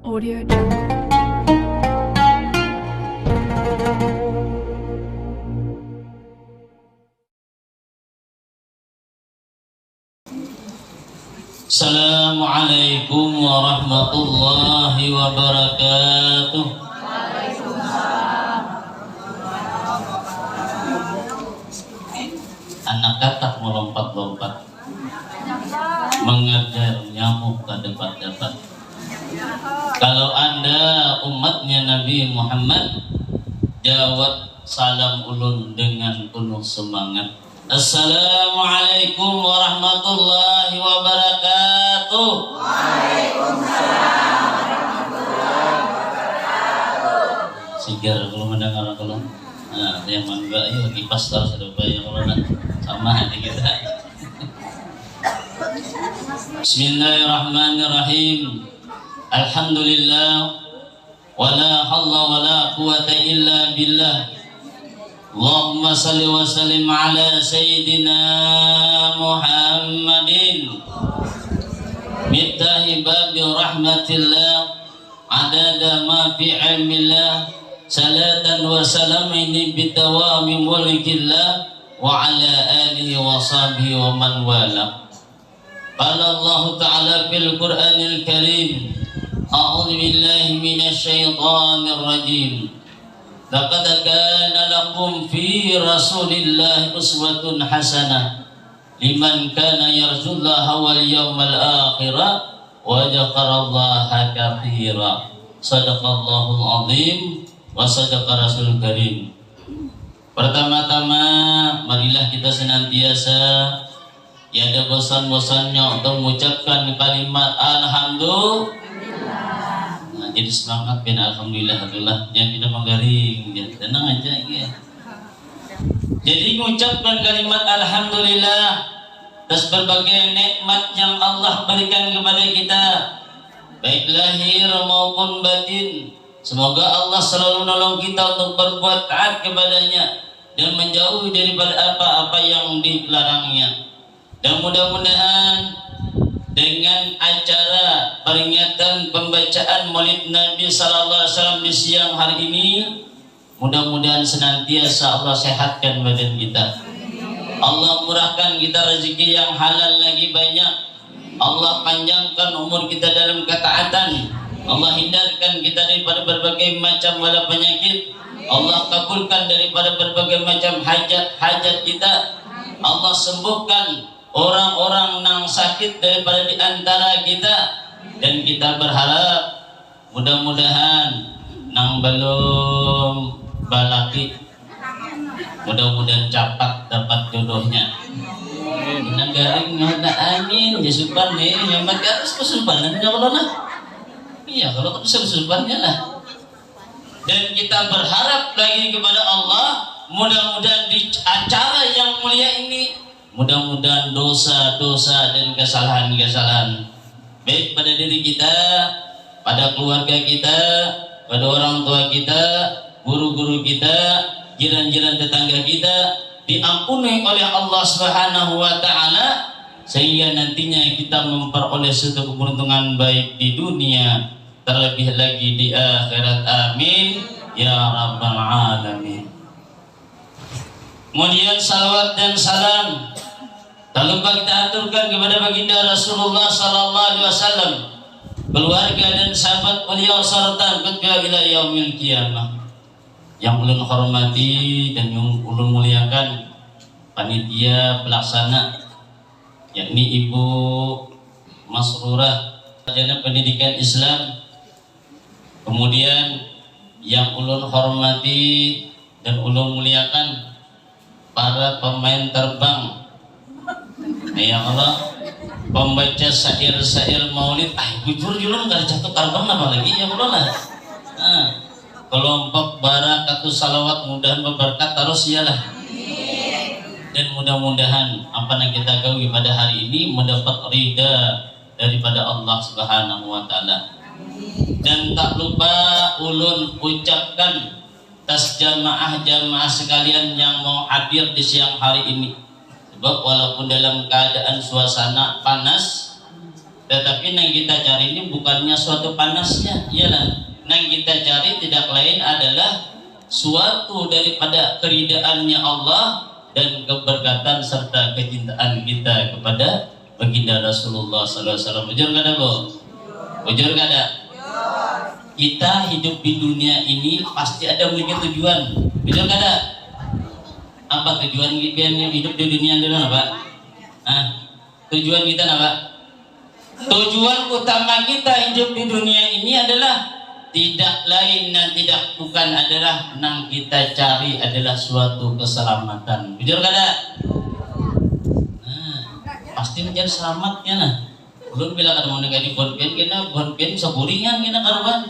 Audio Jungle. Assalamualaikum warahmatullahi wabarakatuh. Anak katak melompat-lompat, mengejar nyamuk ke depan-depan. Kalau Anda umatnya Nabi Muhammad, jawab salam ulun dengan penuh semangat. Assalamualaikum warahmatullahi wabarakatuh. Waalaikumsalam warahmatullahi wabarakatuh. Sigar kalau mendengar kalau yang mana ayo kipas terus ada bayar kalau sama hati kita. Bismillahirrahmanirrahim. Alhamdulillah wala haula wala quwata illa billah. Allahumma salli wa sallim ala sayyidina Muhammadin miftahi babi rahmatillah adada ma fi ilmillah salatan wa salam ini bitawami mulkillah wa ala alihi wa sahbihi wa man wala. Qala Allah ta'ala fil Qur'anil Karim, a'udzu billahi minasy syaithanir rajim. Laqad kana lakum fi Rasulillah uswatun hasanah liman kana yarjullaha wal yawmal akhir wa dzakarallaha katsira. Shadaqallahul azim wa sadaqa rasul karim. Pertama-tama marilah kita senantiasa tiada bosan-bosannya untuk mengucapkan kalimat alhamdulillah. Jadi semangat ben alhamdulillah, jangan kita menggaring, tenang aja ya. Jadi mengucapkan kalimat alhamdulillah atas berbagai nikmat yang Allah berikan kepada kita, baik lahir maupun batin. Semoga Allah selalu menolong kita untuk berbuat taat kepadanya dan menjauhi daripada apa-apa yang dilarangnya. Dan mudah-mudahan dengan acara peringatan pembacaan Maulid Nabi Sallallahu Alaihi Wasallam di siang hari ini, mudah-mudahan senantiasa Allah sehatkan badan kita, Allah murahkan kita rezeki yang halal lagi banyak, Allah panjangkan umur kita dalam ketaatan, Allah hindarkan kita daripada berbagai macam bala penyakit, Allah kabulkan daripada berbagai macam hajat-hajat kita, Allah sembuhkan orang-orang yang sakit daripada di antara kita, dan kita berharap mudah-mudahan nang belum balaki mudah-mudahan cepat dapat jodohnya. Nang garing ada angin disupan nih memang harus kesumpanan kalau nah. Iya kalau bisa kesupannya lah. Dan kita berharap lagi kepada Allah, mudah-mudahan di acara yang mulia ini, mudah-mudahan dosa-dosa dan kesalahan-kesalahan baik pada diri kita, pada keluarga kita, pada orang tua kita, guru-guru kita, jiran-jiran tetangga kita diampuni oleh Allah Subhanahu wa taala, sehingga nantinya kita memperoleh suatu keberuntungan baik di dunia, terlebih lagi di akhirat. Amin ya rabbal alamin. Kemudian salawat dan salam tak lupa kita aturkan kepada baginda Rasulullah Sallallahu Alaihi Wasallam, keluarga dan sahabat beliau serta ketua ila yaumil qiyamah. Yang ulun hormati dan yang ulun muliakan panitia pelaksana, yakni Ibu Masrurah, sarjana pendidikan Islam. Kemudian yang ulun hormati dan ulun muliakan para pemain terbang, ya Allah, pembaca syair-syair maulid. Bujur julun gak jatuh karbang apa lagi ya Allah lah. Kelompok barakatus salawat, mudahan berberkat terus iyalah. Dan mudah-mudahan apa yang kita gawi pada hari ini mendapat ridha daripada Allah Subhanahu wa taala. Dan tak lupa ulun ucapkan atas jamaah-jamaah sekalian yang mau hadir di siang hari ini, sebab walaupun dalam keadaan suasana panas, Tetapi yang kita cari ini bukannya suatu panasnya, iyalah. Yang kita cari tidak lain adalah suatu daripada keridaannya Allah dan keberkatan serta kecintaan kita kepada baginda Rasulullah SAW. Bujur kada bu? Bujur kada? Kita hidup di dunia ini pasti ada memiliki tujuan. Bujur kada? Apa tujuan kita yang hidup di dunia ini apa? Tujuan kita apa? Tujuan utama kita hidup di dunia ini adalah tidak lain dan tidak bukan adalah yang kita cari adalah suatu keselamatan. Betul kada? Pasti mencari selamatnya nah. Belum bila kada mau negani bonpen kena bonpen saburingan kena karuan.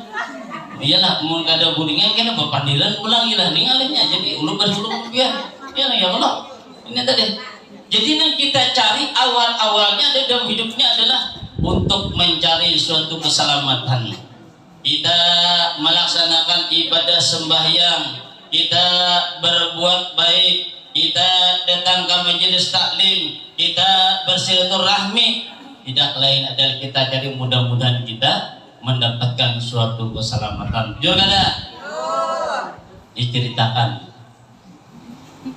Iyalah mau kada buringan kena berpandilan pulang ilah ningalnya jadi ulun bersulung biar. Ya Allah. Ini tadi. Jadi yang kita cari awal-awalnya dalam hidupnya adalah untuk mencari suatu keselamatan. Kita melaksanakan ibadah sembahyang, kita berbuat baik, kita datang ke majelis taklim, kita bersilaturahmi. Tidak lain adalah kita cari mudah-mudahan kita mendapatkan suatu keselamatan. Jujur kada? Diceritakan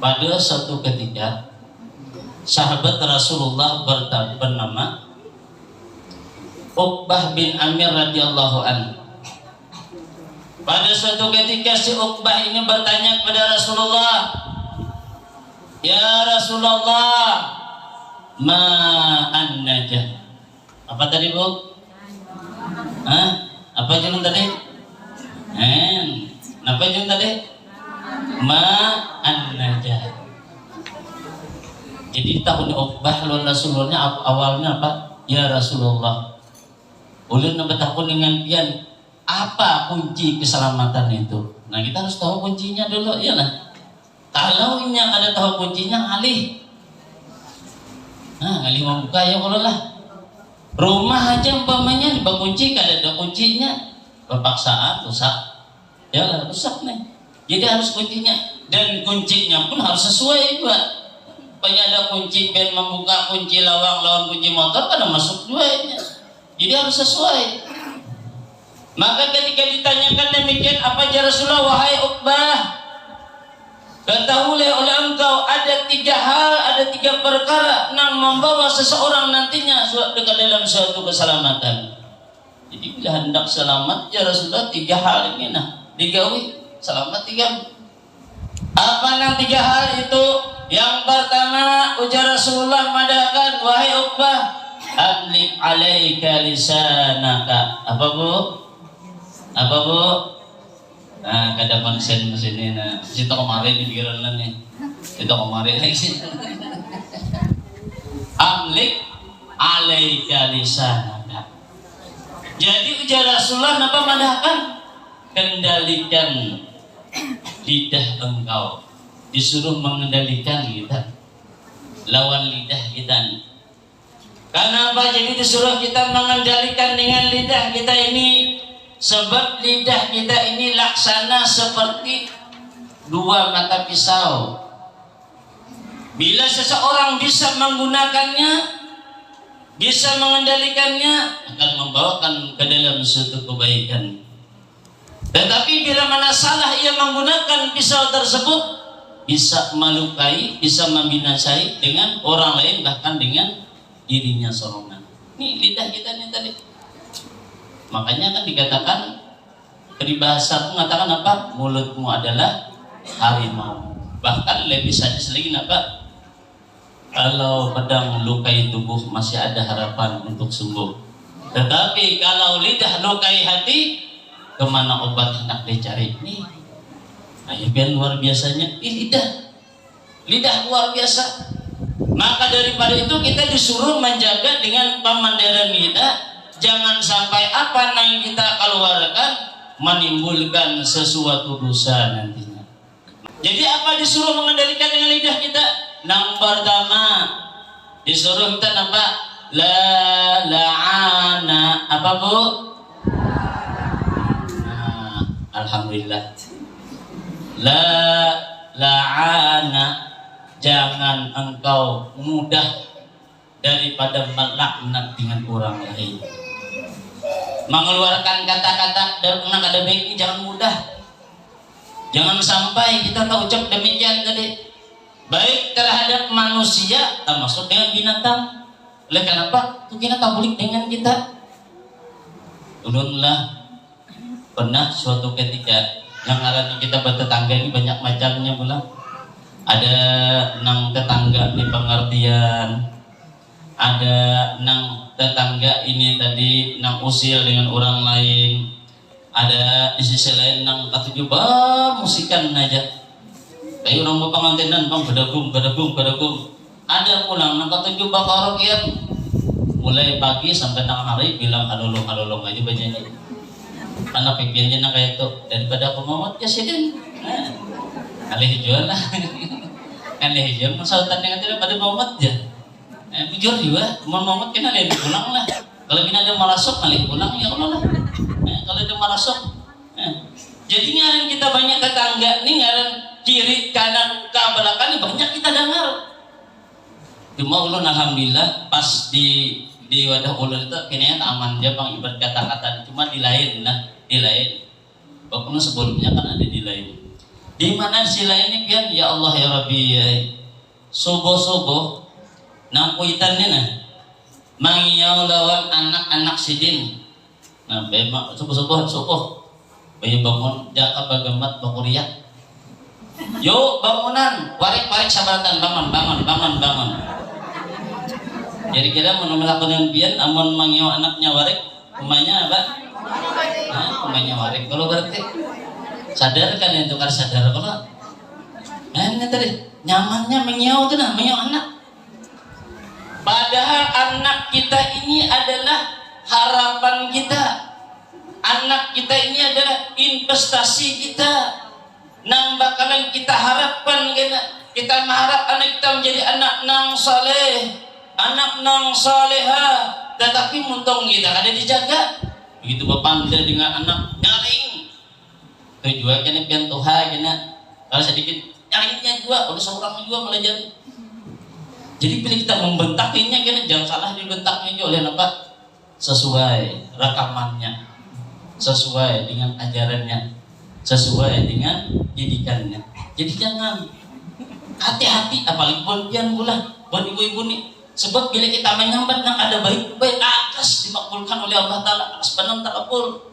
pada suatu ketika sahabat Rasulullah bernama Uqbah bin Amir radhiyallahu anhu. Pada suatu ketika si Uqbah ini bertanya kepada Rasulullah, "Ya Rasulullah, ma an-najah?" Apa tadi, Bu? Apa judul tadi? Apa judul tadi? Ma an-najah. Jadi tahun Uqbah lawan Rasulullah awalnya apa? Ya Rasulullah, ulun bertakun dengan pian, apa kunci keselamatan itu? Nah kita harus tahu kuncinya dulu, ya lah. Kalau ini ada tahu kuncinya, alih membuka ya kalau lah. Rumah aja umpamanya dikunci, kada ada kuncinya, berpaksaan rusak, ya lah rusak nih. Jadi harus kuncinya, dan kuncinya pun harus sesuai juga. Banyak ada kunci pen membuka kunci lawang lawan kunci motor kada masuk duanya. Jadi harus sesuai. Maka ketika ditanyakan demikian, apa ya Rasulullah, wahai Uqbah, ketahuilah oleh engkau ada 3 hal, ada 3 perkara yang membawa seseorang nantinya dekat dalam suatu keselamatan. Jadi bila hendak selamat ya Rasulullah 3 hal ini digawi selamat 3. Apa yang 3 hal itu? Yang pertama ujar Rasulullah madakan, wahai Uqbah, adlib alaika lisanaka. Apa bu? Nah, kada konsen sini nah. Situ kemarin di pikiran nih. Situ kemarin lagi. Amlik alaika lisanaka. Jadi ujar Rasulullah napa madakan? Kendalikan lidah engkau. Disuruh mengendalikan kita, lawan lidah kita. Kenapa jadi disuruh kita mengendalikan dengan lidah kita ini? Sebab lidah kita ini laksana seperti 2 mata pisau. Bila seseorang bisa menggunakannya, bisa mengendalikannya, akan membawakan ke dalam suatu kebaikan. Tetapi bila mana salah ia menggunakan pisau tersebut, bisa melukai, bisa membinasai dengan orang lain, bahkan dengan dirinya seorang. Ini lidah kita ini tadi. Makanya kan dikatakan peribahasa mengatakan apa? Mulutmu adalah harimau. Bahkan lebih sadis lagi apa? Kalau pedang lukai tubuh masih ada harapan untuk sembuh. Tetapi kalau lidah lukai hati, kemana obat hendak dicari? Nih, biar luar biasanya lidah luar biasa. Maka daripada itu kita disuruh menjaga dengan pemandaran lidah, jangan sampai apa yang kita keluarkan menimbulkan sesuatu dosa nantinya. Jadi apa disuruh mengendalikan dengan lidah kita? Yang pertama disuruh kita apa? La la'ana. Apa bu? Alhamdulillah. La la'ana, jangan engkau mudah daripada melaknat dengan orang lain. Mengeluarkan kata-kata dengan ada baiknya jangan mudah. Jangan sampai kita tak ucap demikian tadi. Baik terhadap manusia, termasuk dengan binatang. Oleh kenapa? Itu kita tak boleh dengan kita. Ulunlah pernah suatu ketika yang ngarani kita bertetangga ini banyak macamnya pula. Ada nang tetangga di pengertian, ada nang tetangga ini tadi nang usil dengan orang lain, ada di sisi lain nang katuju musikan aja. Kayak orang mau pengantinan bang bedagum. Ada pulang nang katuju karaokean mulai pagi sampai tengah hari bilang halolong aja bacanya. Anak pipiannya nang kayak itu daripada aku mau ya sidin. Alih jual lah, alih jual masalahnya dengan tidak pada momot ya. Jujur juga, momot kena alih pulang lah. Kalau bina ada marasok alih pulang ya Allah lah. Kalau ada marasok, jadi ngaran kita banyak tetangga, nih ngaran kiri kanan ke belakang banyak kita dengar. Cuma ulun alhamdulillah pas di wadah ulun itu kayaknya aman dia bang ibarat kata-kata, cuma di lain lah, di lain. Pokoknya sebelumnya kan ada di lain. Di mana sila ini pian ya Allah ya Rabbi ya subuh nampuitannya nah mangiau lawan anak-anak sidin nah bemak subuh bayi bangun jaka bagamat bakuriak yuk bangunan warik sabatan bangun jadi kita mau melakukan pian amun mangiau anaknya warik umanya apa umanya warik kalau berarti sadar kan itu kan sadar kalau ini tadi nyamannya mengiau tuh nah mengiau anak padahal anak kita ini adalah harapan kita, anak kita ini adalah investasi kita nang bakalan kita harapkan kita mengharap anak kita menjadi anak nang saleh, anak nang saleha, tetapi muntung kita ada dijaga begitu bapanda dengan anak nyaring juga kena pian Tuhan kena kalau sedikit nyaringnya juga oleh seorang juga belajar. Jadi bila kita membentaknya kena jangan salah dibentaknya juga oleh apa sesuai rekamannya, sesuai dengan ajarannya, sesuai dengan didikannya. Jadi jangan hati-hati apalagi pian pula buat ibu-ibu nih. Sebab bila kita menyambat nang ada baik atas dimakbulkan oleh Allah Taala sebenarnya takabul.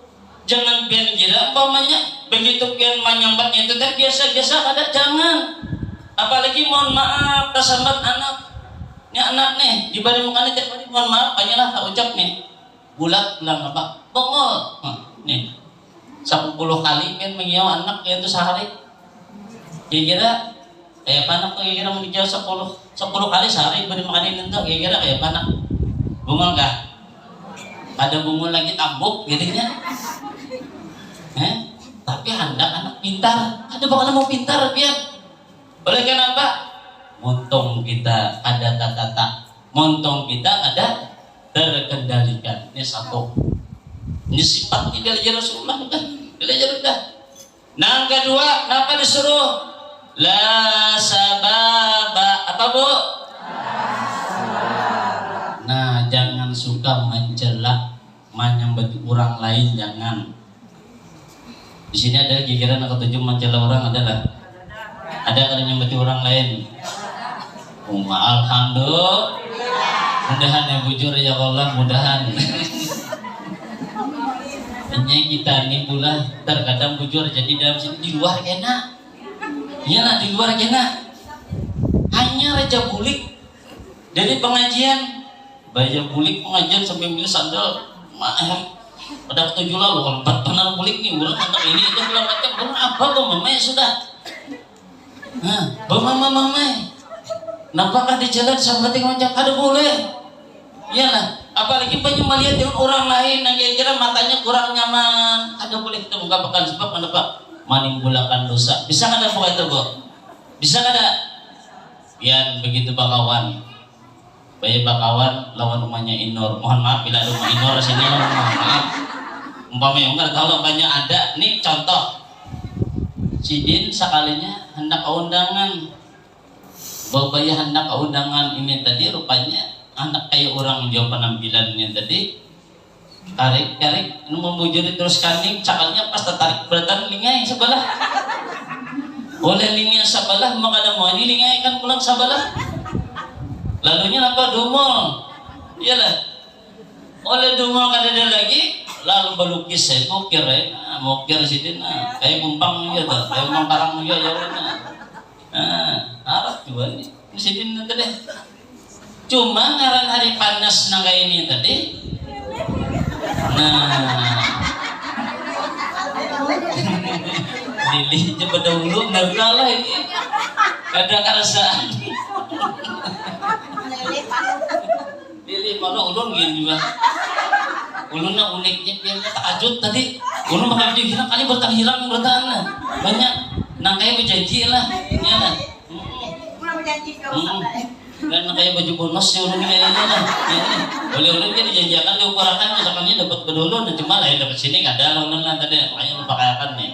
Jangan pian gila umpamanya begitu pian menyambatnya itu biasa-biasa ada jangan. Apalagi mohon maaf tersambat anak. Ini anak nih dibanding mukanya tiap hari mohon maaf banyalah tak ucap nih. Bulat bilang apa? Bongol. Nih 10 kali pian mengiau anak itu sehari. Kira-kira kayak panak tuh kira-kira mau dijauh 10 kali sehari dibanding makanin itu kira-kira kayak panak. Bongol kah? Ada bungul lagi tambuk jadinya. Tapi hendak anak pintar, ada bakalan mau pintar biar. Oleh kenapa? Montong kita ada tata, montong kita ada terkendalikan. Ini satu. Ini sifat belajar Rasulullah udah, belajar udah. Nah kedua, kenapa disuruh? La sababa apa bu? Nah jangan suka mencela, menyambat orang lain jangan. Di sini ada gigiran atau tujuh mencela orang adalah ada kalau nyambati orang lain. Alhamdulillah. Mudahan ya bujur ya Allah mudahan. Hanya kita ini pula terkadang bujur jadi dalam sini di luar kena. Iya lah di luar kena. Hanya raja bulik dari pengajian, raja bulik pengajian sampai milih sandal mahal. Pada waktu jual lo kalau 4 benar bulik nih ulang tentang ini itu bilang macam bulan apa bu mama sudah bu mama nampaknya di jalan sampai tinggal macam ada boleh iyalah apalagi banyak melihat dengan orang lain yang kira-kira matanya kurang nyaman ada boleh kita mengungkapkan sebab kenapa menimbulkan dosa bisa nggak ada pokoknya itu bu bisa nggak ada biar begitu bakawan banyak bakawan lawan rumahnya Inor mohon maaf bila ada rumah Inor sini mohon maaf umpamanya enggak kalau banyak ada nih contoh sidin sekalinya hendak undangan bawa hendak undangan ini tadi rupanya anak kayak orang jauh penampilannya tadi tarik membujuri terus kaning cakalnya pas tertarik beratan lingai sebelah oleh lingai sebelah maka ada mau dilingai kan pulang sebelah lalunya apa dumol iyalah oleh dumol kada ada lagi lalu belukis saya mukir mukir sidin kayak gumpang ya dah kayak gumpang karang ya arah juga nih sidin nanti deh cuma ngaran hari panas nang kayak ini tadi Lili coba dahulu nerkalah ini ada kerasaan Lili mana ulun gini juga ulunnya uniknya dia takajut tadi ulun bakal dihilang kali bertahan hilang bertahan banyak nang kayak berjanji lah ya lah dan kayak baju bonus yang ulun kayaknya lah oleh ulun kan dijanjikan diukurakan misalkannya dapat bedulun cuma lain dapat sini kada ulun lah tadi makanya lupa kayakan nih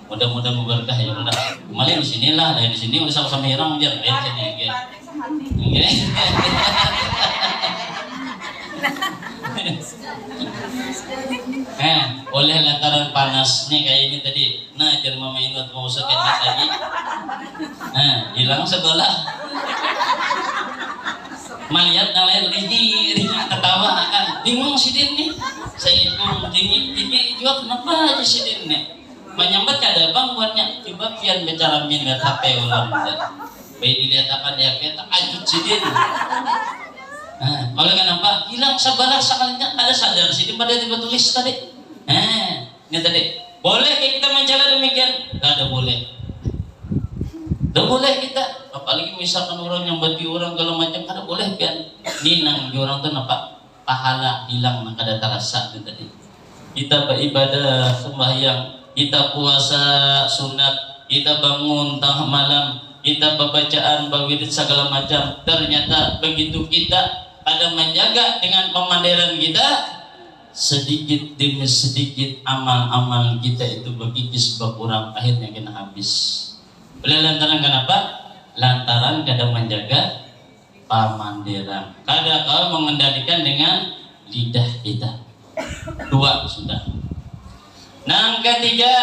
mudah-mudahan berkah ya udah kemarin di sini lah dari di sini udah sama-sama hirang aja di sini oleh lantaran panas nih kayak ini tadi jangan mamain waktu mau sakit lagi hilang sebelah melihat nalayan lagi ketawa kan bingung si Din nih saya itu tinggi juga kenapa aja si Din nih menyambat kada bang buatnya coba pian bicara minat HP ulang baik dilihat apa dia kita ajut si Din oleh kenapa hilang sebelah sekalinya ada sadar si Din pada tiba tulis tadi ini tadi boleh kita menjalan demikian kada boleh tidak boleh kita apalagi misalkan orang yang bati orang kalau macam kada boleh kan ninang di orang tu nampak pahala hilang nak kada terasa tadi kita beribadah sembahyang kita puasa sunat kita bangun tengah malam kita bacaan bawirid segala macam ternyata begitu kita ada menjaga dengan pemandiran kita sedikit demi sedikit amal-amal kita itu berkikis berkurang akhirnya kena habis oleh lantaran kenapa? Lantaran kadang menjaga pamandiran kadang kau mengendalikan dengan lidah kita dua sudah nang ketiga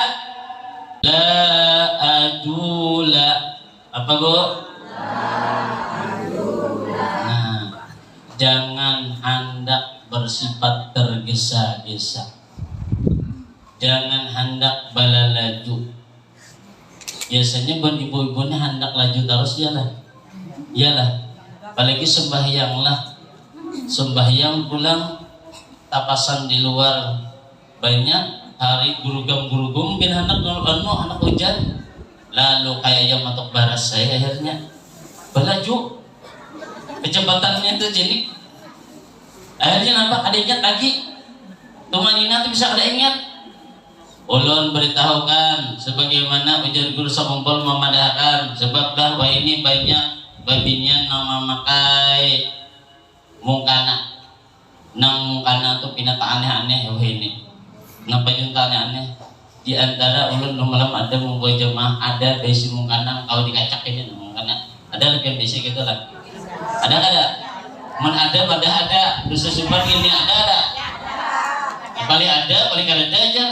la adula apa bu? Jangan hendak bersifat tergesa-gesa jangan hendak balalaju biasanya buat ibu-ibunya hendak laju terus iyalah apalagi sembahyang pulang tapasan di luar banyak hari gurugam bin hendak anak hujan lalu kayak yang matok baras saya akhirnya berlaju kecepatannya itu jadi akhirnya nampak ada ingat lagi tumanina itu bisa ada ingat ulun beritahukan sebagaimana ujar guru sakumpul memadahkan sebablah wah ini banyak babinya nama makai mungkana nang mungkana tuh pinata aneh-aneh wah ini ngapa junta aneh-aneh di antara ulun malam ada membuat jemaah ada besi mungkana kau dikacak ini mungkana ada lebih besi gitu lah ada ada pada ada dosa sumber ini ada paling ada paling kada aja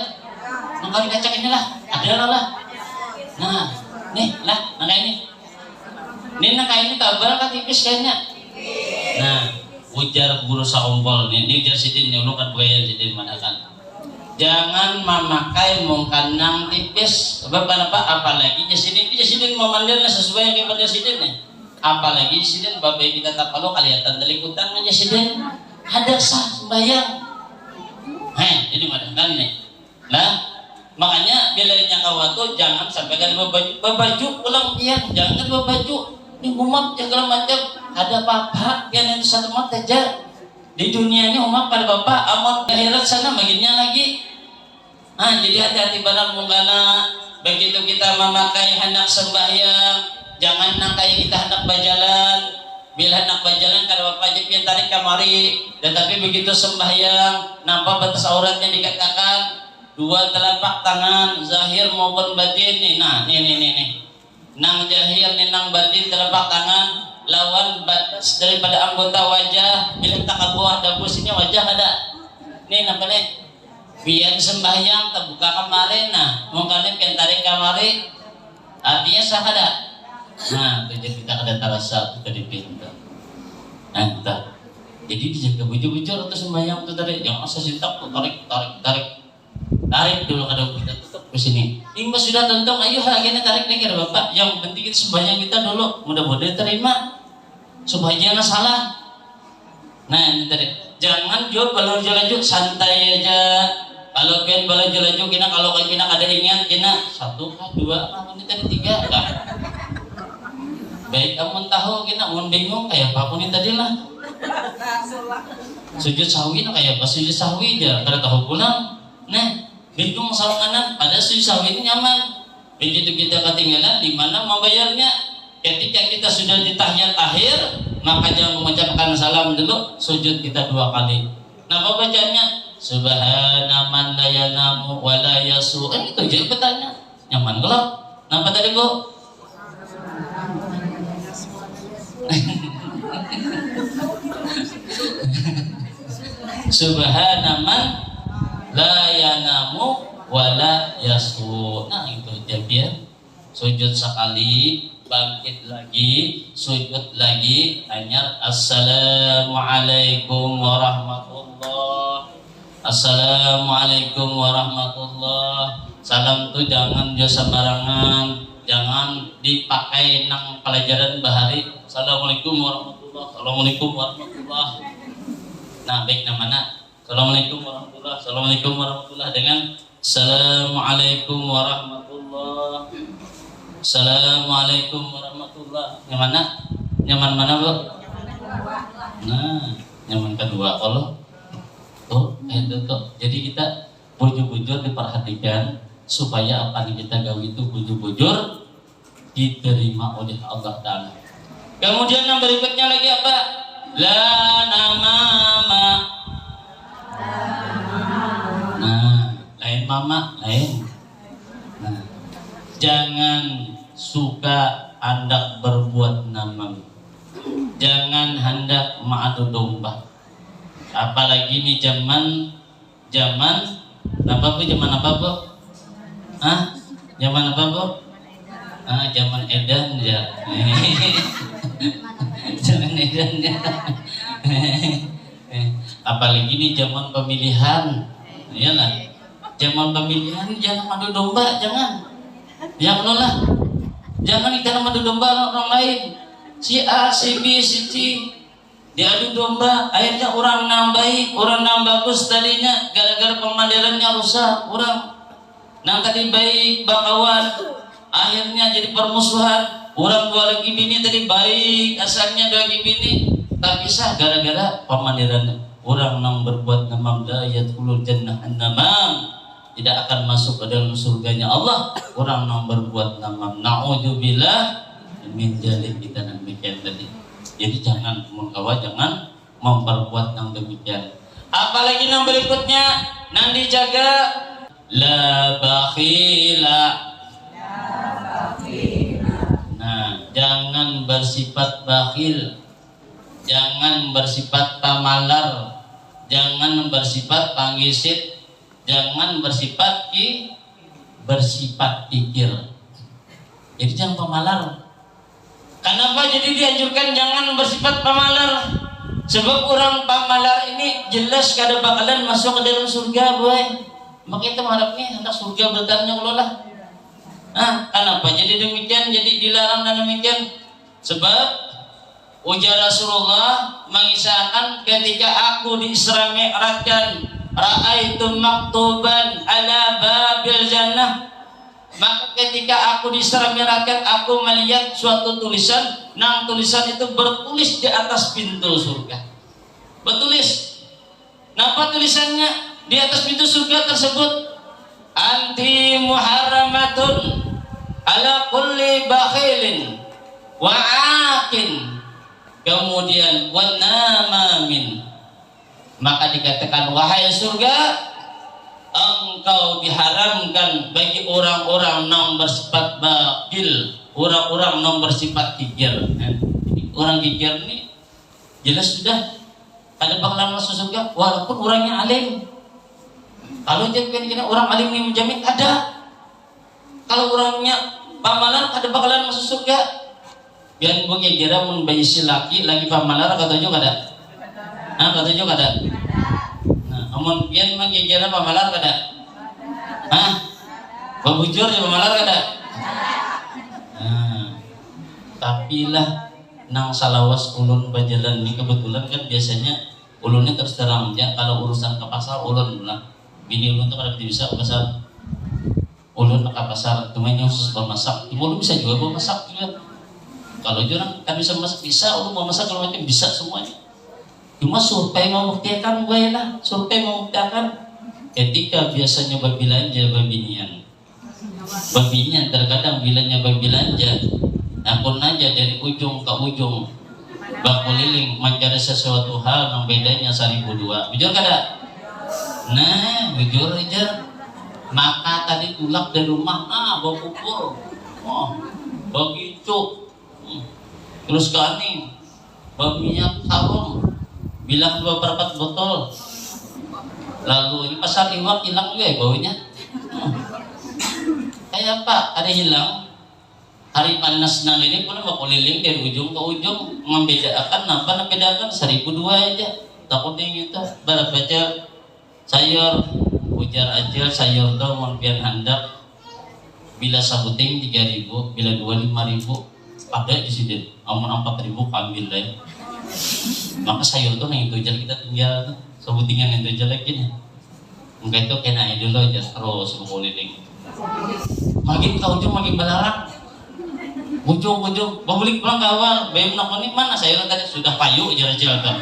nang dikacak ini lah ada lah nah nih lah nang ini ini tabal kan tipis kayaknya nah ujar guru sakumpul ini ujar sidin nyuruh kan buaya sidin mana kan jangan memakai mungkanang tipis sebab kenapa apalagi jasidin memandang sesuai yang kepada sidin nih apalagi sidin babai kita tak kalau kelihatan delikutan aja sidin ada sah sembahyang ini mana kan nih nah makanya bila nyakawatu jangan sampaikan berbaju pulang pian jangan berbaju di umat segala macam ada apa pian itu satu mat aja di dunia ini umat pada bapak amat akhirat sana bagiannya lagi jadi hati-hati barang mungkana begitu kita memakai hendak sembahyang jangan nang kayak kita hendak berjalan bila hendak berjalan kada wajib yang tarik kamari tetapi begitu sembahyang nampak batas auratnya dikatakan dua telapak tangan zahir maupun batin nih nah nih nang jahil nang batin telapak tangan lawan batas daripada anggota wajah bila tak kabuah dabusnya wajah ada nih nampak nih biar sembahyang terbuka kemarin nah mungkin pian tarik kamari artinya sah ada nah jadi kita ada tarasa kita dipinta entah jadi dijaga bujur-bujur atau sembahyang itu tadi jangan asal sintak tarik dulu kada kita tutup ke sini. Imbas sudah tonton, ayo akhirnya tarik lagi Bapak. Yang penting kita sembahyang kita dulu, mudah-mudahan terima. Supaya jangan salah. Nah ini tadi, jangan jual balon jelaju santai aja. Kalau kalian balon jelaju kena kalau kalian ada ingat kena 1, 2, ini tadi 3 lah. Baik kamu tahu kena mau bingung kayak apa pun ini tadi lah. Sujud sahwi kayak apa sujud sahwi aja kada tahu pulang. Nah bingung sawanganan pada sujud sahwi ini nyaman begitu kita ketinggalan di mana membayarnya ketika kita sudah di tahiyat akhir maka jangan mengucapkan salam dulu sujud kita 2 kali nah apa bacanya subhana man la yanamu wa la yasu itu jadi bertanya nyaman kalau kenapa tadi kok subhana man la yanamu wala yasu. Nah itu jadi sujud sekali bangkit lagi sujud lagi hanya assalamualaikum warahmatullah assalamualaikum warahmatullah salam tuh jangan jasa sembarangan jangan dipakai nang pelajaran bahari assalamualaikum warahmatullah assalamualaikum warahmatullah nah baik namanya assalamualaikum warahmatullah assalamualaikum warahmatullah dengan assalamualaikum warahmatullah assalamualaikum warahmatullah nyaman mana bu nah nyaman kedua kalau itu tuh jadi kita bujur-bujur diperhatikan supaya apa yang kita gawe itu bujur-bujur diterima oleh Allah Ta'ala. Kemudian yang berikutnya lagi apa? La namama. Nah, lain mama, lain. Nah, jangan suka hendak berbuat namam. Jangan hendak mengadu domba. Apalagi ini zaman apa bu? Zaman apa bu? Hah? Zaman apa bu? Zaman edan ya. Zaman edan ya. Apalagi ini zaman pemilihan. Iyalah. Zaman pemilihan jangan madu domba, jangan. Jangan lah. Jangan ikan madu domba orang lain. Si A, si B, si C diadu domba, akhirnya orang nambahi, orang nang bagus tadinya gara-gara pemandirannya rusak, orang nang tadi baik bakawan, akhirnya jadi permusuhan. Orang dua lagi bini tadi baik, asalnya dua lagi bini, tak bisa gara-gara pemandiran. Orang nang berbuat namam la yadkhulul jannah an-namam, tidak akan masuk ke dalam surganya Allah. Orang nang berbuat namam, na'udzubillah min jalik kita demikian tadi. Jadi jangan mengkawa, jangan memperbuat yang demikian. Apalagi yang berikutnya, nang dijaga la bakhila. Nah, jangan bersifat bakhil, jangan bersifat pamalar, jangan bersifat panggisit, jangan bersifat pikir. Jadi jangan pamalar. Kenapa jadi dianjurkan jangan bersifat pamalar? Sebab orang pamalar ini jelas kada bakalan masuk ke dalam surga, boy. Maka kita mengharapnya hendak surga bertanya Allah lah. Kenapa jadi demikian? Jadi dilarang dan demikian. Sebab ujar Rasulullah mengisahkan ketika aku di Isra Mi'rajkan ra'aitu maktuban ala babil jannah. Maka ketika aku diserahkan, aku melihat suatu tulisan, nang tulisan itu bertulis di atas pintu surga. Bertulis. Napa tulisannya di atas pintu surga tersebut? Anti muharramatun ala kulli bakhilin wa aqin. Kemudian wa namamin. Maka dikatakan wahai surga, engkau diharamkan bagi orang-orang yang bersifat bakhil orang-orang yang bersifat kikir. Orang kikir ini jelas sudah ada bakalan masuk surga walaupun orangnya alim. Kalau jadi orang alim ini menjamin ada. Kalau orangnya pamalar ada bakalan masuk surga. Biar gue kira mun bayi si laki lagi pamalar kata juga ada. Nah kata juga ada. Nah, amun biar mah kira pamalar kada. Hah? Babujur ya pamalar kada. Nah, tapi lah nang salawas ulun berjalan ini kebetulan kan biasanya ulunnya terus terang aja kalau urusan ke pasar ulun lah. Bini ulun tuh kada bisa ke pasar. Ulun ke pasar cuma khusus bermasak. Ibu ulun bisa juga bermasak juga. Kalau orang kan bisa masak bisa, ulun mau masak kalau macam bisa semuanya. Cuma survei membuktikan gue lah, survei membuktikan ketika biasanya babelanja babinian. Babinian terkadang bilanya babelanja, akun aja dari ujung ke ujung, bakeliling mencari sesuatu hal yang bedanya 1002. Bujur kada? Nah, bujur aja. Maka tadi tulak dari rumah, bawa pupur, begitu. Terus kani minyak harum bilang 2/4 botol. Lalu ini pasar iwak hilang juga ya baunya. Kayak apa? Ada hilang. Hari panas nang ini pun mau keliling dari ujung ke ujung membedakan apa? Membedakan 1002 aja. Takutnya gitu. Barat baca sayur ujar aja sayur tuh mempian handap. Bila sabuting 3.000, bila 25.000 ada di sini, amun 4.000 ambil deh. Maka sayur tuh yang itu aja kita tinggal sebutingan yang itu aja lagi nih. Mungkin itu kena dulu aja terus keliling. Makin ke ujung makin belarang. Ujung, balik pulang ke awal. Bayam nak ini mana sayur tadi sudah payu aja tuh.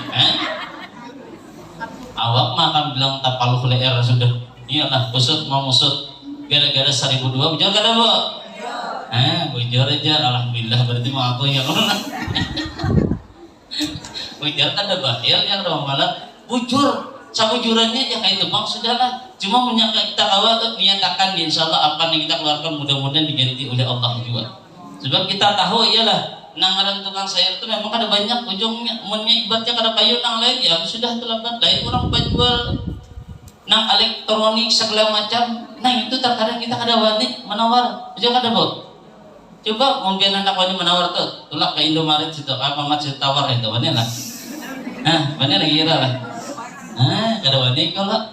Awak makan bilang tapaluh leer sudah. Iyalah kusut mau musut gara-gara 1002 bujur kada bu? Bujur aja, alhamdulillah berarti mau aku yang bujur kan ada bahil yang orang malah bujur, sabujurannya ya kayak itu bang sudahlah. Cuma kita awal tuh menyatakan insya Allah apa yang kita keluarkan mudah-mudahan diganti oleh Allah juga. Sebab kita tahu iyalah nangaran tukang sayur itu memang ada banyak ujungnya, munnya ibaratnya kada kayu nang lain ya sudah terlambat lain orang penjual nang elektronik segala macam. Nah itu terkadang kita kada wani menawar, bujur kada bu? Coba mungkin anak wani menawar tuh, tulak ke Indomaret situ, apa macam tawar itu, wani lah. Nah, wani lagi kira lah. Kada wani kalau,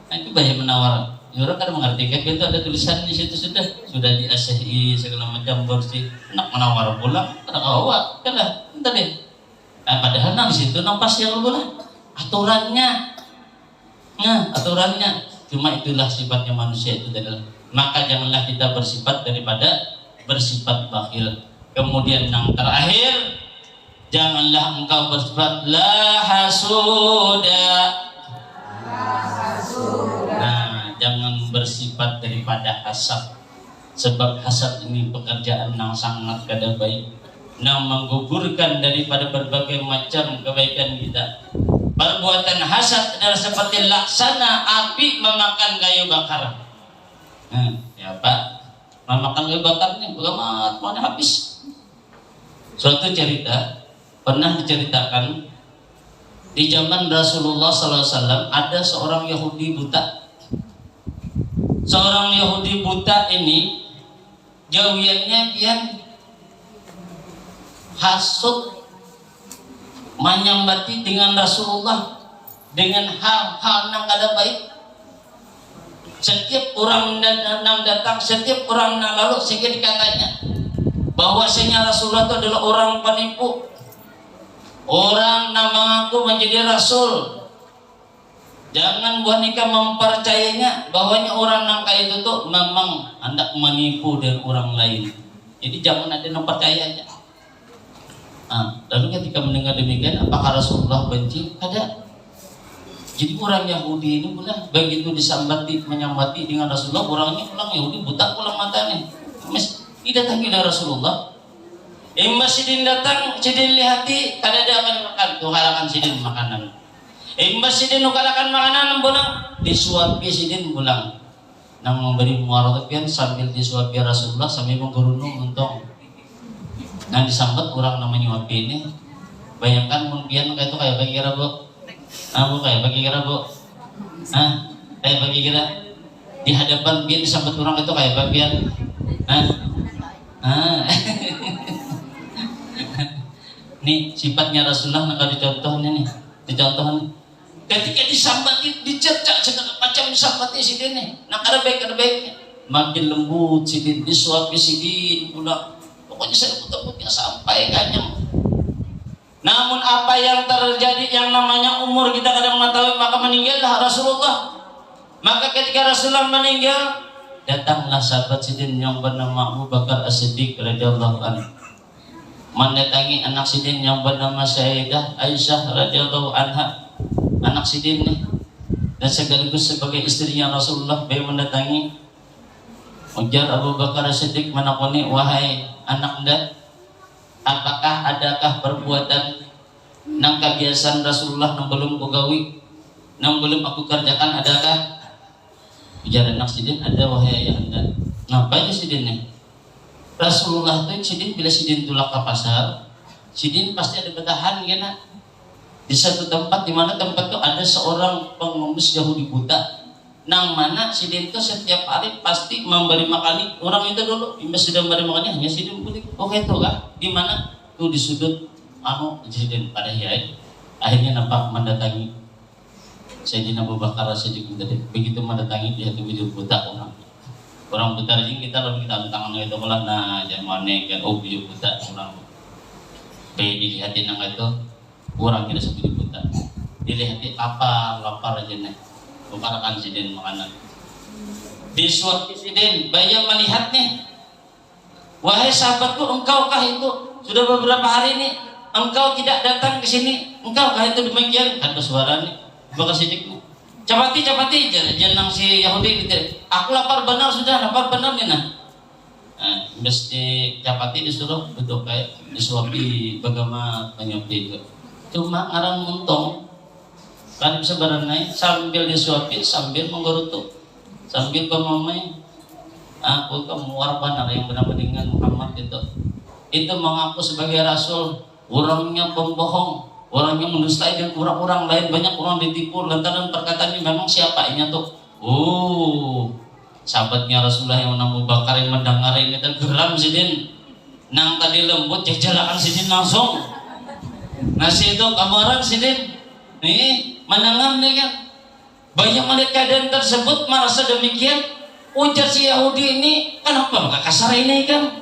itu banyak menawar. Orang kada mengerti kan itu ada tulisan di situ sudah di ACI segala macam bersih. Nak menawar pula, kada kawa, kada, entah deh. Padahal nang di situ nang pas yang pula aturannya. Aturannya. Cuma itulah sifatnya manusia itu adalah. Maka janganlah kita bersifat daripada bersifat bakhil. Kemudian yang terakhir, janganlah engkau bersifat la hasuda. Nah, jangan bersifat daripada hasad. Sebab hasad ini pekerjaan yang sangat kada baik, yang menggugurkan daripada berbagai macam kebaikan kita. Perbuatan hasad adalah seperti laksana api memakan kayu bakar. Ya Pak, memakan kayu bakarnya bagaimana mana habis. Suatu cerita pernah diceritakan di zaman Rasulullah SAW ada seorang Yahudi buta. Seorang Yahudi buta ini jawiannya kian hasud menyambati dengan Rasulullah dengan hal-hal yang kada baik. Setiap orang yang datang, setiap orang yang lalu sehingga dikatanya bahwasanya Rasulullah itu adalah orang penipu, orang yang mengaku menjadi Rasul. Jangan buat nikah mempercayainya bahwanya orang yang kayak itu tuh memang hendak menipu dari orang lain. Jadi jangan ada yang percayanya. Lalu ketika mendengar demikian, apakah Rasulullah benci? Kada. Jadi orang Yahudi ini pula begitu disambati menyambati dengan Rasulullah, orangnya pulang Yahudi buta pulang matanya. Mas, tidak datang dari Rasulullah. Sidin datang, sidin lihati, kada ada akan makan, tuhalakan sidin makanan. Sidin ukalakan makanan pulang, disuapi sidin pulang. Nang memberi muaratapian sambil disuapi Rasulullah sambil menggerunung untung. Nah disambat orang namanya wapi ini. Bayangkan mungkin kayak itu kayak bagi kira bu, bu kayak bagi kira bu, kayak bagi kira di hadapan biar disambat orang itu kayak bagian, nih sifatnya Rasulullah nak dicontohnya nih, dicontohnya. Ketika disambat dicercak segala macam disambatnya si dia nih, nak ada baiknya, makin lembut si dia disuapi si dia pula, pokoknya saya putar-putar sampai kanyang. Namun apa yang terjadi yang namanya umur kita kadang mengetahui maka meninggallah Rasulullah. Maka ketika Rasulullah meninggal, datanglah sahabat sidin yang bernama Abu Bakar As-Siddiq radhiyallahu anhu. Mendatangi anak sidin yang bernama Sayyidah Aisyah radhiyallahu anha. Anak sidin nih dan sekaligus sebagai istrinya Rasulullah beliau mendatangi. Ujar Abu Bakar As-Siddiq menakuni, wahai anak anda, apakah adakah perbuatan nang kebiasaan Rasulullah nang belum kugawi, nang belum aku kerjakan adakah? Ujar anak sidin, ada wahai ayah anda. Ngapain sidin nih? Rasulullah tuh sidin bila sidin tulak ke pasar, sidin pasti ada bertahan kan? Di satu tempat di mana tempat itu ada seorang pengemis Yahudi buta. Nang mana sidin itu setiap hari pasti memberi makan orang itu dulu. Imbas sudah memberi makannya hanya sidin bulik. Oke itu kah? Di mana? Tuh di sudut sidin pada hiai. Akhirnya nampak mendatangi Sayyidina Abu Bakar As-Siddiq tadi. Begitu mendatangi dia tuh bujur buta orang buta aja kita lalu kita tangan itu malah nah jangan kan bujur buta orang. Dilihatin nang itu orang kira sebujur buta. Dilihatin lapar aja nih. Bukarakan sidin makanan. Di suatu sidin bayang melihatnya. Wahai sahabatku, engkaukah itu sudah beberapa hari ini engkau tidak datang ke sini? Engkaukah itu demikian? Kata suara nih. Bakar Siddiq nih. Capati jenang si Yahudi gitu. Aku lapar benar sudah, lapar benar nih nah. Mesti capati disuruh betul kayak disuapi bagaimana penyopi itu. Cuma ngarang untung kan bisa berenai sambil disuapi sambil menggerutu sambil pemamai aku kamu warbanar yang benar-benar dengan Muhammad itu mengaku sebagai Rasul, orangnya pembohong, orangnya mendustai dan orang-orang lain, banyak orang ditipu lantaran perkataan ini. Memang siapanya tuh? Sahabatnya Rasulullah yang Abu Bakar yang mendengar ini tergeram sidin. Nang tadi lembut jalakan sidin langsung. Nasi itu kamaran sidin. Nih mendengar nih kan. Banyak mereka dan tersebut merasa demikian. Ujar si Yahudi ini kenapa nggak kasar ini kan?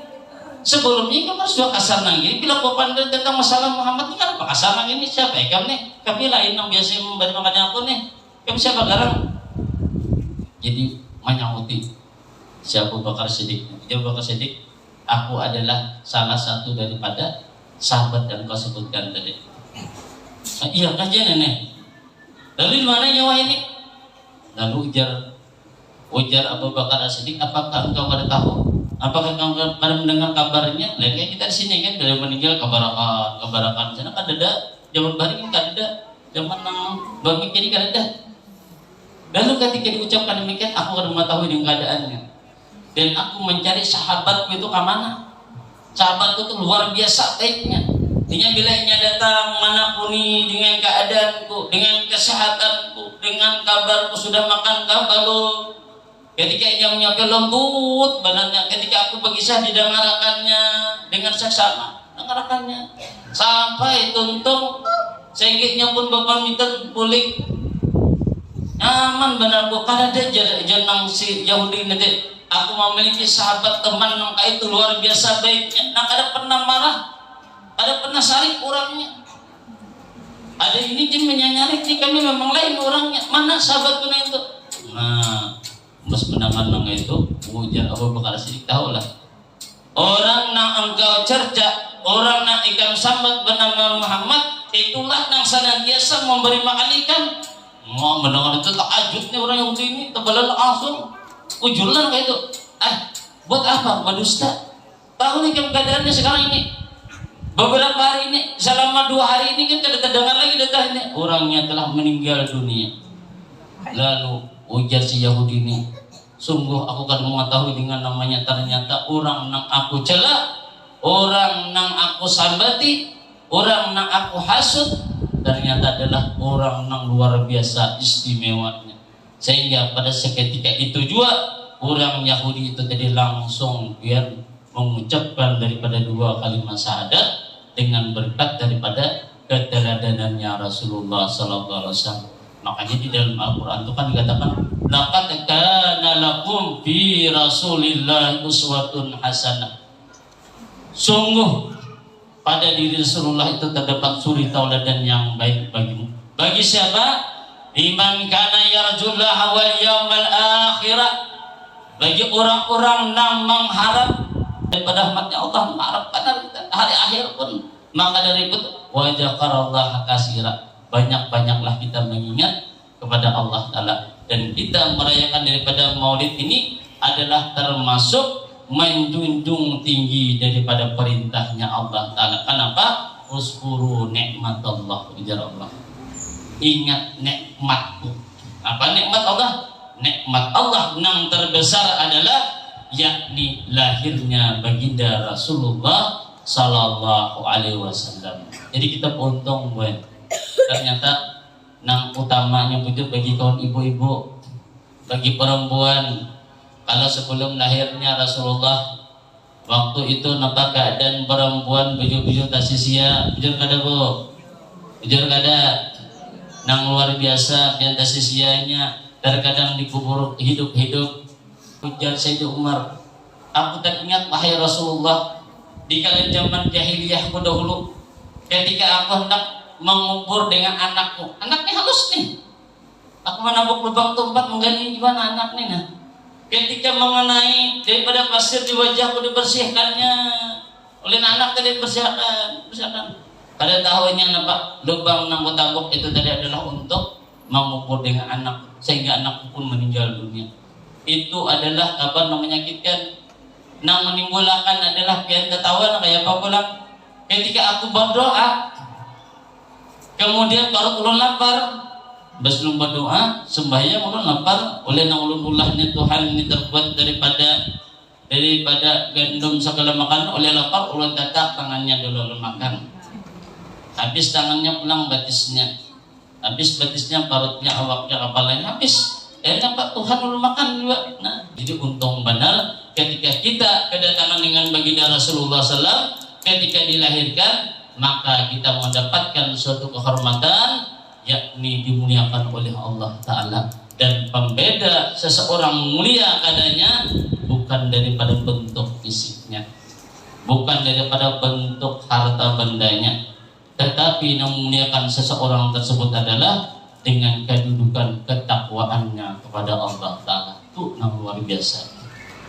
Sebelumnya kan harus dua kasar nang ini. Bila kau pandai tentang masalah Muhammad ini kan apa kasar nang ini siapa? Kamu nih, kami lain yang biasa memberi makan aku nih. Kamu siapa garang? Jadi menyauti siapa Bakar Siddiq? Dia Bakar Siddiq, aku adalah salah satu daripada sahabat yang kau sebutkan tadi. Iya kajian nenek. Lalu di mana nyawa ini? Lalu ujar Abu Bakar As-Siddiq, apakah engkau pada tahu? Apakah engkau pada mendengar kabarnya? Lain kayak kita di sini kan dari meninggal kabarakan sana kan ada, zaman baru kan ada, zaman bagi kini kan ada. Lalu ketika diucapkan demikian, aku akan mengetahui dengan keadaannya. Dan aku mencari sahabatku itu ke mana? Sahabatku itu luar biasa baiknya. Artinya bila ia datang manapuni dengan keadaanku, dengan kesehatanku, dengan kabarku sudah makan belum. Ketika ia menyapa lembut badannya, ketika aku berkisah didengarkannya dengan seksama, dengarkannya sampai tuntung sehingga pun bapak minta pulih aman benar bu. Karena dia jenang si Yahudi nanti aku memiliki sahabat teman yang itu luar biasa baiknya. Nah ada pernah marah, ada pernah sarik orangnya, ada ini dia menyanyari kami memang lain orangnya. Mana sahabatku itu? Nah mas penangan itu ujar Abu Bakar Siddiq, tahulah orang nang engkau cerca, orang nang ikan sambat bernama Muhammad, itulah nang senantiasa memberi makan ikan. Mau mendengar itu takajudnya orang Yahudi ini tebalan langsung ujulan kayak itu. Buat apa? Berdusta. Tahu nih keadaannya sekarang ini. Beberapa hari ini, selama 2 hari ini kan tidak terdengar lagi datanya. Orangnya telah meninggal dunia. Lalu ujar si Yahudi ini, sungguh aku kan mengetahui dengan namanya ternyata orang yang aku cela orang nang aku sambati, orang nang aku hasut, ternyata adalah orang nang luar biasa istimewanya. Sehingga pada seketika itu juga orang Yahudi itu tadi langsung biar mengucapkan daripada dua kalimat syahadat dengan berkat daripada keteladanannya Rasulullah sallallahu alaihi wasallam. Makanya di dalam Al-Qur'an itu kan dikatakan laqad kana lakum fi Rasulillah uswatun hasanah. Sungguh pada diri Rasulullah itu terdapat suri tauladan yang baik bagimu. Bagi siapa? Liman kana yarjullaha wal yawmal akhirah. Bagi orang-orang yang mengharap daripada rahmatnya Allah, mengharapkan hari akhir pun, maka dari itu wa dzakarallaha katsira, banyak-banyaklah kita mengingat kepada Allah Ta'ala. Dan kita merayakan daripada maulid ini adalah termasuk menjunjung tinggi daripada perintahnya Allah Ta'ala. Kenapa? Uskuru nikmatallah, ujar Allah. Ingat nikmatku. Apa nikmat Allah? Nikmat Allah yang terbesar adalah yakni lahirnya baginda Rasulullah sallallahu alaihi wasallam. Jadi kita beruntung, buat. Ternyata nang utamanya itu bagi kaum ibu-ibu, bagi perempuan, kalau sebelum lahirnya Rasulullah, waktu itu nampak keadaan perempuan baju-baju tasisia, jujur kada bu, jujur kada, nang luar biasa dan tasisianya, terkadang dikubur hidup-hidup. Ujar Sayyidina Umar, aku tak ingat wahai Rasulullah, di kala zaman jahiliyahku dahulu, ketika aku hendak mengubur dengan anakku, anaknya halus nih, aku menabuk lubang tempat menggali gimana anaknya. Nah, ketika mengenai daripada pasir di wajahku dibersihkannya oleh anak tadi bersihkan. Pada tahunnya nampak lubang nang tabuk itu tadi adalah untuk mengubur dengan anak, sehingga anakku pun meninggal dunia. Itu adalah apa menyakitkan. Nang menimbulkan adalah pian ketahuan kayak apa pula. Ketika aku berdoa, kemudian baru ulun lapar, sebelum berdoa sembahyang ulun lapar, oleh nang ulun ulahnya Tuhan ini terbuat daripada gandum segala makan, oleh lapar ulun tatak tangannya dulu ulun makan. Habis tangannya pulang batisnya, habis batisnya parutnya awaknya kepalanya habis. Nampak Tuhan ulun makan juga. Nah, jadi untung benar ketika kita kedatangan dengan baginda Rasulullah SAW, ketika dilahirkan, maka kita mendapatkan suatu kehormatan, yakni dimuliakan oleh Allah Ta'ala. Dan pembeda seseorang mulia adanya bukan daripada bentuk fisiknya, bukan daripada bentuk harta bendanya, tetapi yang memuliakan seseorang tersebut adalah dengan kedudukan ketakwaannya kepada Allah Ta'ala. Itu yang luar biasa.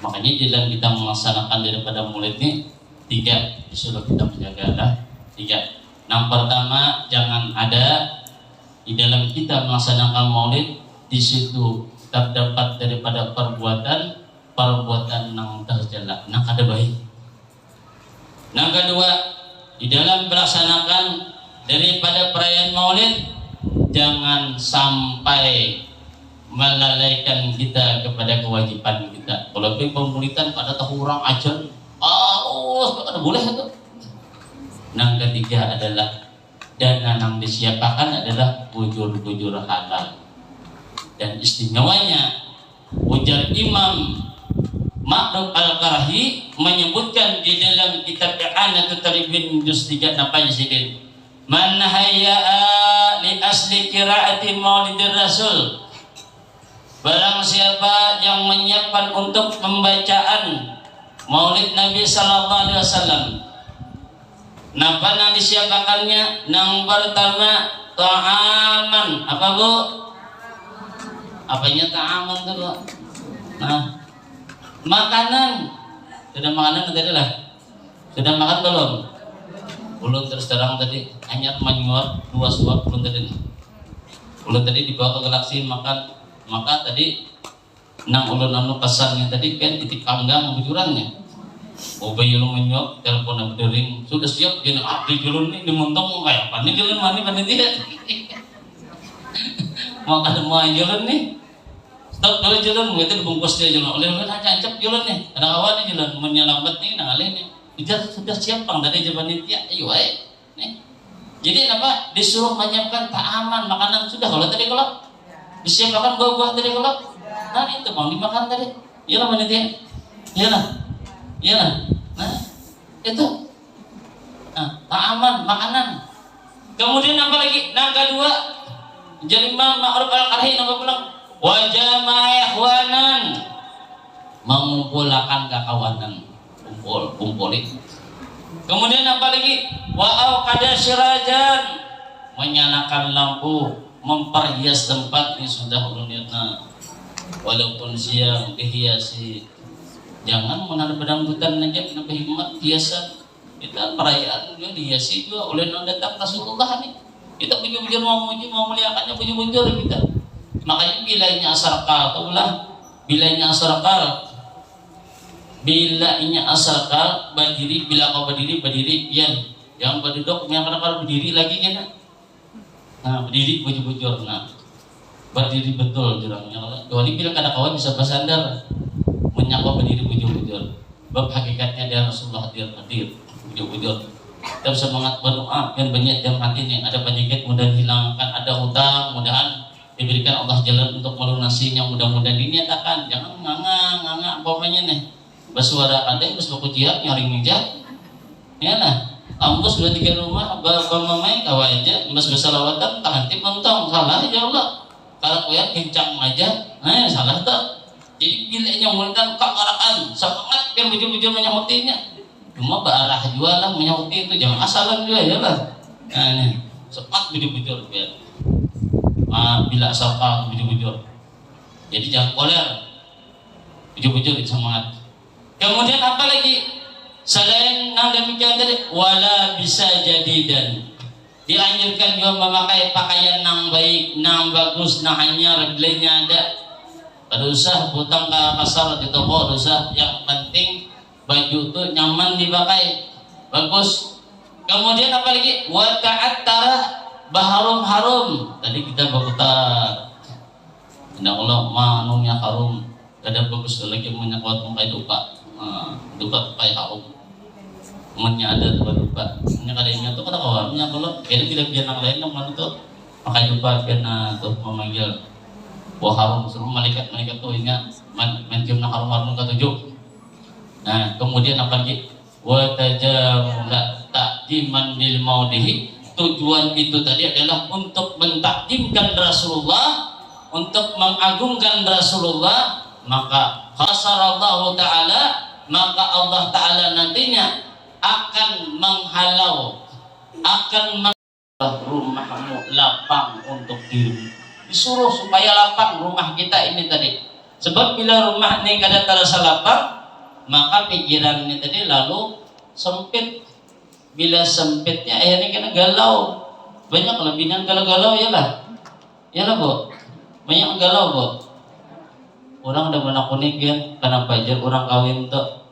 Makanya dalam kita melaksanakan daripada maulid ini, 3 disuruh kita menjaga. 3. Yang pertama, jangan ada di dalam kita melaksanakan maulid di situ terdapat daripada perbuatan yang tercela, yang kada baik. Yang kedua, di dalam melaksanakan daripada perayaan maulid, jangan sampai melalaikan kita kepada kewajiban kita. Kalau pemulitan pada tahu orang ajar, ada boleh itu. Yang ketiga adalah dana yang disiapkan adalah bujur-bujur halal. Dan istimewanya ujar Imam Ma'ruf Al-Qarahi menyebutkan di dalam kitab I'anatul Talibin juz 3 apa sidin, man hayya'a li asli qiraati Maulidir Rasul, barang siapa yang menyiapkan untuk pembacaan Maulid Nabi sallallahu alaihi wasallam. Napa yang disiapkannya? Yang pertama ta'aman. Apa bu? Apanya ta'aman itu bu? Nah, makanan. Sudah makanan tadi lah. Sudah makan belum? Belum. Terus terang tadi hanya menyuap 2 suap belum tadi. Belum tadi dibawa ke galaksi makan. Maka tadi nang ulun pesannya tadi kan titik panggang bujurannya. Bayi lu menyuap, telepon berdering, sudah siap gini, di julun nih dimuntung kayak apa nih julun mana panitia? Mau ada mau julun nih, stop dulu julun, begitu dibungkus dia julun. Oleh ancap julun nih, ada kawan nih julun menyelamat nih, nangalih nih. Kita sudah siapang dari panitia, ayo nih. Jadi apa? Disuruh menyiapkan ta'aman, makanan sudah kalau tadi kalau disiapkan buah-buah tadi kalau, nah itu mau dimakan tadi, iyalah panitia, iyalah, nah itu, nah ta'aman, makanan. Kemudian apa lagi? Nah kedua, jadi ma'ruf al-karhi apa pulang? Wajah ikhwanan, mengumpulkan kekawanan, kumpulin. Kemudian apa lagi? Wa'au kada syirajan, menyalakan lampu, memperhias tempat ini sudah ulunirna. Walaupun siang dihiasi, jangan menghadap pedangdutan aja, kenapa hikmat hiasan. Kita perayaan juga dihiasi juga oleh datang Rasulullah nih. Kita bujur-bujur mau muji, mau muliakannya bujur-bujur kita. Makanya bilainya asarkal, tahulah bilainya asarkal. Bilainya asarkal berdiri, bila kau berdiri pian. Yang berduduk yang kadang-kadang berdiri lagi kan. Nah, berdiri bujur-bujur. Nah, berdiri betul jurangnya. Kecuali bila kadang-kadang bisa bersandar, menyapa berdiri bujur-bujur. Bab hakikatnya dia Rasulullah hadir bujur-bujur. Kita semangat berdoa dan banyak dalam hatinya ada penyakit mudah dihilangkan, ada hutang mudahan diberikan Allah jalan untuk melunasinya, mudah-mudahan dinyatakan. Jangan nganga pokoknya nih bersuara kadang bos baku jihad nyaring meja ya lah ambus 2-3 rumah bapak mamai kawa aja mas bersalawatan tahanti mentong salah ya Allah kalau kaya kencang aja nah salah tak. Jadi bilanya multan kakarakan semangat biar bujur-bujur menyahutinya cuma barah jualan menyahuti itu jangan asalan juga ya lah. Nah ini semangat bujur-bujur biar bila asalkan bujur-bujur jadi jangan koler bujur-bujur semangat. Kemudian apa lagi? Selain yang demikian tadi, wala bisa jadi dan dianjurkan juga memakai pakaian yang baik, yang bagus, yang hanya reglenya ada. Tidak usah hutang ke pasar di toko, tidak usah. Yang penting baju itu nyaman dipakai, bagus. Kemudian apa lagi? Wa ta'attara baharum-harum. Tadi kita berputar. Inna Allah ma'anumnya harum. Ada bagus lagi menyekuat mengkai dupa. Dupa pakai harum. Temannya ada dupa. Ini kadangnya tuh kata kawannya kalau jadi tidak biar yang lain yang mana tuh pakai dupa karena tuh memanggil buah harum suruh malaikat tuh ingat mencium harum ketujuh. Nah kemudian apa lagi? Wa tajamula ta'jiman bil maudihi. Tujuan itu tadi adalah untuk mentakjimkan Rasulullah, untuk mengagungkan Rasulullah. Maka khasarallahu ta'ala, maka Allah Ta'ala nantinya akan menghalau, akan rumahmu lapang untuk dirimu. Disuruh supaya lapang rumah kita ini tadi. Sebab bila rumah ini kada terasa lapang, maka pikiran ini tadi lalu sempit. Bila sempitnya akhirnya kena galau. Banyak kelebihan galau-galau ya lah. Ya lah bu. Banyak galau bu. Orang udah menakunik kan, kenapa aja orang kawin tuh.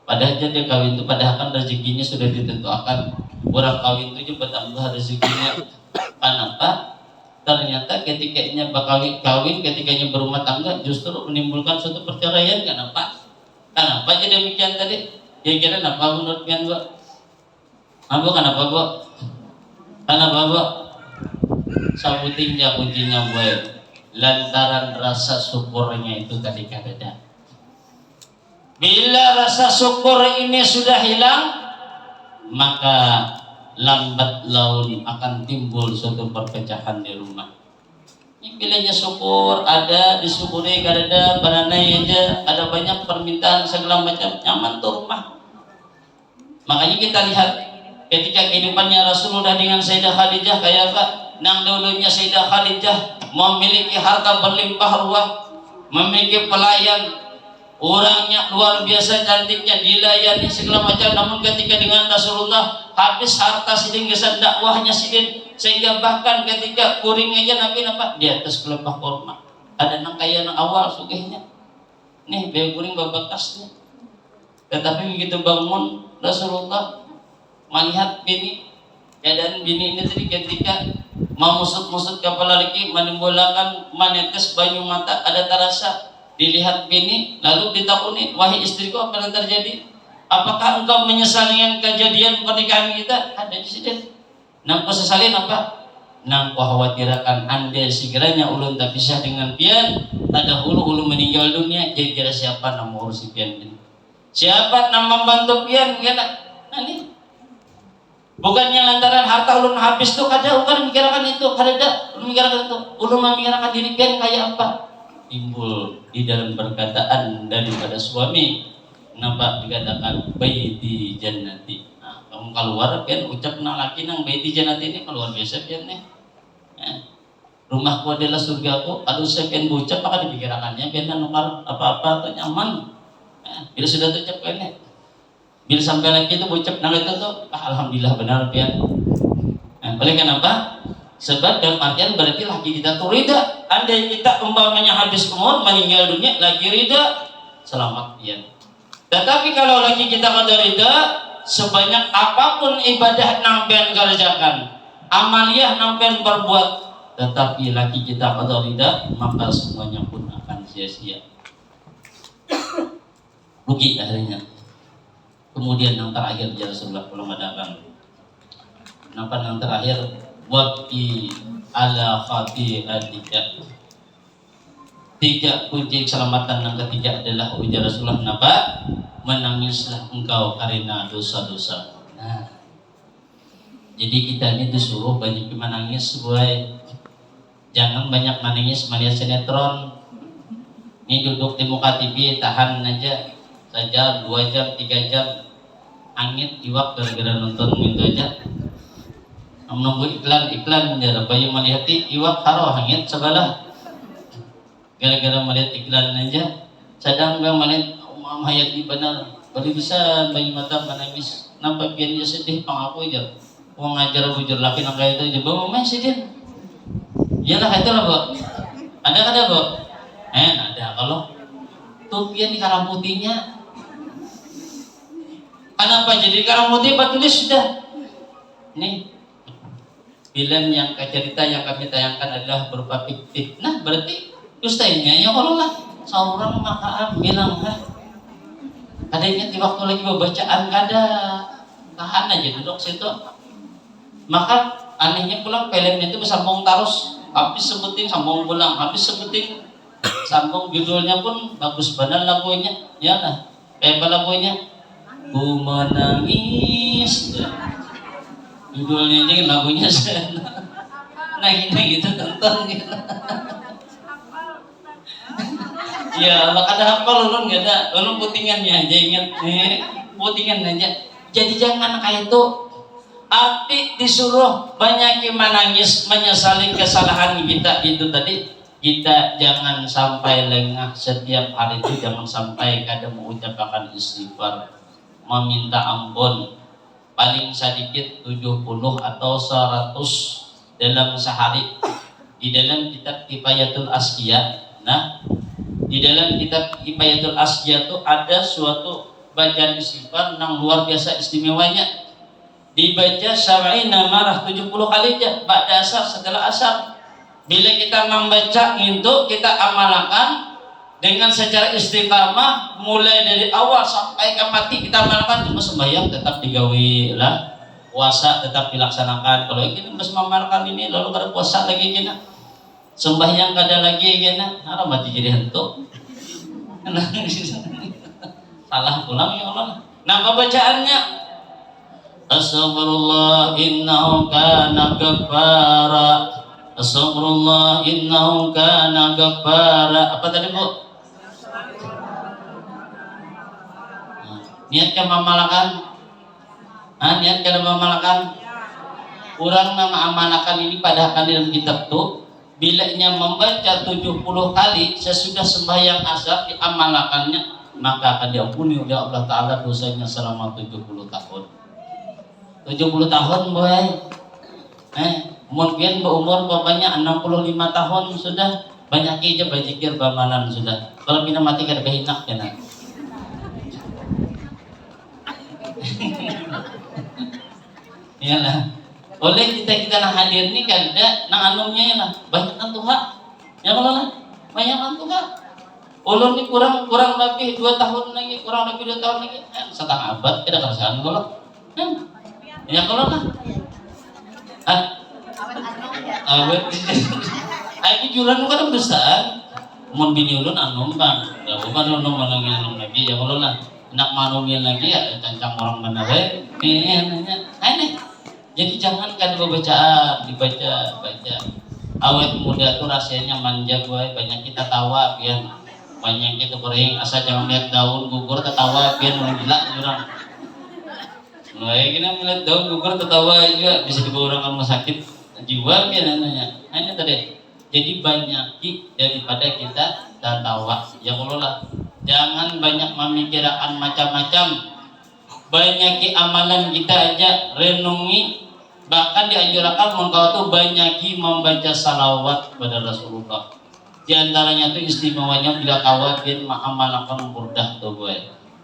Padahal aja dia kawin tuh, padahal kan rezekinya sudah ditentukan. Orang kawin itu juga bertambah rezekinya. Kenapa? Ternyata ketikanya kawin, ketikanya berumah tangga justru menimbulkan suatu perceraian. Kenapa? Kenapa aja demikian tadi? Kira-kira kenapa menurut kalian bu? Apa kenapa bu? Kenapa bu? Sabutingnya kuncinya bu. Lantaran rasa syukurnya itu tadi kada. Bila rasa syukur ini sudah hilang, maka lambat laun akan timbul suatu perpecahan di rumah. Ini bilanya syukur ada, disyukuri kada ada, baranai aja, ada banyak permintaan segala macam, nyaman tuh rumah. Makanya kita lihat ketika kehidupannya Rasulullah dengan Sayyidah Khadijah kayak apa? Nang dulunya Sayyidah Khadijah memiliki harta berlimpah ruah, memiliki pelayan, orangnya luar biasa cantiknya, dilayani segala macam. Namun ketika dengan Rasulullah habis harta sidin kesan dakwahnya sidin, sehingga bahkan ketika kuring aja Nabi nampak di atas pelepah kurma. Ada nang kaya nang awal sugihnya, nih bea kuring babakasnya. Tetapi begitu bangun Rasulullah melihat bini, keadaan bini ini tadi ketika mau musut-musut kepala lagi menimbulkan menetes banyu mata ada terasa dilihat bini lalu ditakuni wahai istriku apa yang terjadi Apakah engkau menyesali dengan kejadian pernikahan kita? Ada di sini. Nang kau sesalin apa? Nang kau khawatirakan anda sekiranya ulun tak pisah dengan pian, ada hulu meninggal dunia, kira-kira siapa nang mengurusi pian ini? Siapa nang membantu pian? Ini bukannya lantaran harta ulun habis tuh kada ulun memikirkan itu, kada ulun memikirkan itu. Ulun memikirkan diri pian kayak apa? Timbul di dalam perkataan daripada suami, nampak dikatakan baiti jannati. Nah, kamu keluar pian ucap nang laki nang baiti jannati ini keluar biasa pian nih. Rumahku adalah surgaku. Aduh saya pian bucap maka dipikirkannya pian nukar apa-apa tuh nyaman. Bila sudah tucap pian bila sampai lagi itu bucap nang itu tuh alhamdulillah benar pian. Oleh kenapa? Sebab dalam artian berarti laki kita tuh rida. Andai kita umpamanya habis umur meninggal dunia lagi rida, selamat pian. Tetapi kalau laki kita kada rida, sebanyak apapun ibadah nang pian kerjakan, amaliyah nang pian berbuat, tetapi laki kita kada rida, maka semuanya pun akan sia-sia. Rugi akhirnya. Kemudian yang terakhir ya Rasulullah kalau mengatakan, kenapa yang terakhir waqti ala khati'atika. Tiga kunci keselamatan yang ketiga adalah ujar Rasulullah, kenapa? Menangislah engkau karena dosa-dosa. Nah, jadi kita ini disuruh banyak menangis, boy. Jangan banyak menangis melihat sinetron. Ini duduk di muka TV tahan aja saja 2 jam 3 jam angin iwak gara-gara nonton gitu aja. Menunggu iklan ya bayi melihat iwak haro hangit segala gara-gara melihat iklan aja. Sedang bang melihat hayat di benar baru bisa bayi mata menangis nampak biar dia sedih pang aku aja mau ngajar bujur laki nang kayak itu aja bawa main sedih iyalah itu lah bu ada kada bu ada kalau tuh pian di karang putihnya. Kenapa jadi karang putih tulis sudah nih film yang cerita yang kami tayangkan adalah berupa fiktif. Nah berarti ustaznya ya kalau lah seorang maka bilang ada ingat di waktu lagi bacaan kada tahan aja duduk situ. Maka anehnya pulang filmnya itu bersambung terus habis sebutin sambung pulang habis sebutin sambung judulnya pun bagus benar lagunya ya lah kayak apa lagunya ku menangis judulnya aja lagunya nah ini gitu tonton gitu. Ya kalau ada hafal ulun gak ada ulun putingannya aja ingat putingan aja jadi jangan kayak itu arti disuruh banyak menangis menyesali kesalahan kita itu tadi kita jangan sampai lengah setiap hari itu jangan sampai kadang mengucapkan istighfar meminta ampun paling sedikit 70 atau 100 dalam sehari di dalam kitab Kifayatul Asqiya. Nah di dalam kitab Kifayatul Asqiya itu ada suatu bacaan istighfar yang luar biasa istimewanya dibaca syar'ina marah 70 kali aja ba'da asar setelah asar. Bila kita membaca itu kita amalkan dengan secara istiqamah mulai dari awal sampai ke mati kita amalkan. Cuma sembahyang tetap digawi lah, puasa tetap dilaksanakan. Kalau ini harus memalkan ini lalu kada puasa lagi kena sembahyang kada lagi kena harap mati jadi hantu. Salah pulang ya Allah. Nah bacaannya Astaghfirullah innahu kana ghaffara. Astaghfirullah innahu kana ghaffara. Apa tadi Bu? Niatkan memalakan? Niatkan memalakan? Kurang nama amanakan ini padahal dalam kitab tuh bilanya membaca 70 kali sesudah sembahyang asar diamalakannya maka akan diampuni oleh Allah Ta'ala dosanya selama 70 tahun. 70 tahun boy. Mungkin berumur bapaknya 65 tahun sudah banyak aja berzikir bamalan sudah. Kalau kita mati kada behinak kena. Iyalah. Oleh kita nah hadir ni kada nang anumnya ya lah banyak kan Tuhan. Ya kalau lah banyak kan Tuhan. ulun ini kurang lebih 2 tahun lagi, kurang lebih 2 tahun lagi, setengah abad kita kerjaan kalau, ya kalau lah, awet, ayo jualan kan besar, mau bini ulun anom bang, ya bukan ulun manungin lagi, ya kalau lah, nak manungin lagi ya cancang orang mana nanya, nih, jadi jangan kan dibaca, awet muda tuh rasanya manja gue, banyak kita tawa, biar banyak kita kering, asal jangan lihat daun gugur tertawa, biar gila jurang. Nah, kita melihat daun gugur tertawa juga bisa dibawa orang rumah sakit jiwa, biar nanya, hanya tadi. Jadi banyak daripada kita tertawa, ya kalau lah, jangan banyak memikirkan macam-macam, banyak amalan kita aja renungi. Bahkan dianjurkan engkau tuh banyaki membaca salawat kepada Rasulullah. Di antaranya tuh istimewanya bila khawatir mengamalkan burdah tuh gue.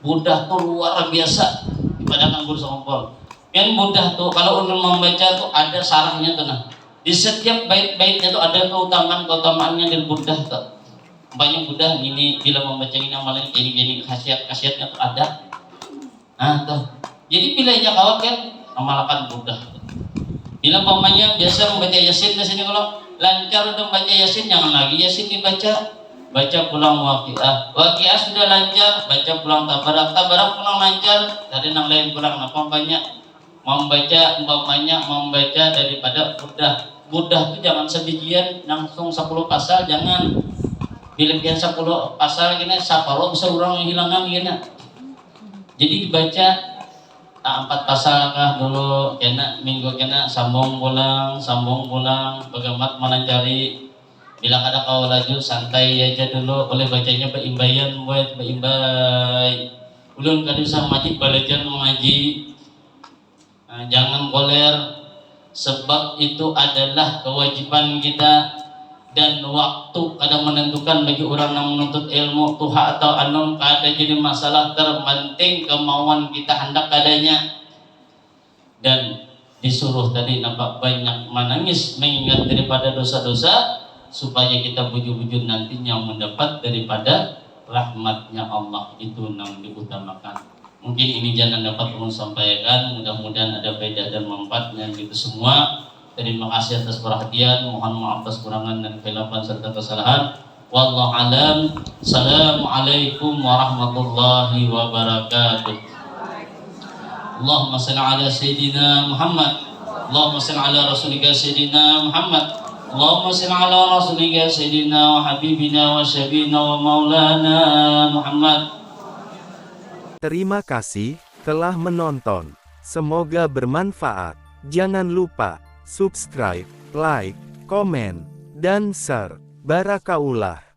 Burdah tuh luar biasa daripada nganggur songkol. Yang burdah tuh kalau ulun membaca tuh ada sarahnya tuh nah. Di setiap bait-baitnya tuh ada keutamaannya dari burdah tuh. Banyak burdah ini bila membaca ini amalan gini khasiatnya tuh ada. Nah tuh. Jadi bila aja khawatir amalkan burdah. Bila pamannya biasa membaca Yasin di sini kalau lancar untuk baca Yasin, jangan lagi Yasin dibaca, baca pulang Waqiah sudah lancar, baca pulang Tabarak pulang lancar, dari yang lain kurang apa banyak membaca membaca daripada Burdah itu jangan sebijian langsung 10 pasal, jangan bila pian 10 pasal gini saparo bisa orang hilangan gini. Jadi dibaca 4 pasal kah dulu kena minggu kena sambung pulang bagamat menancari bila ada kau laju santai aja dulu oleh bacanya beimbayan buat beimbay ulun kadu sama majid belajar mengaji. Jangan koler, sebab itu adalah kewajiban kita dan waktu kadang menentukan bagi orang yang menuntut ilmu tuha atau anom kada jadi masalah, terpenting kemauan kita hendak adanya. Dan disuruh tadi nampak banyak menangis mengingat daripada dosa-dosa supaya kita bujur-bujur nantinya mendapat daripada rahmatnya Allah, itu yang diutamakan. Mungkin ini jangan dapat ulun sampaikan, mudah-mudahan ada faedah dan manfaatnya gitu semua. Terima kasih atas perhatian, mohon maaf atas kurangan dan keilapan serta kesalahan. Wallahu alam. Assalamualaikum warahmatullahi wabarakatuh. Allahumma salli ala sayyidina Muhammad. Allahumma salli ala rasulika sayyidina Muhammad. Allahumma salli ala rasulika sayyidina wa habibina wa syabina wa maulana Muhammad. Terima kasih telah menonton. Semoga bermanfaat. Jangan lupa subscribe, like, komen, dan share. Barakaullah.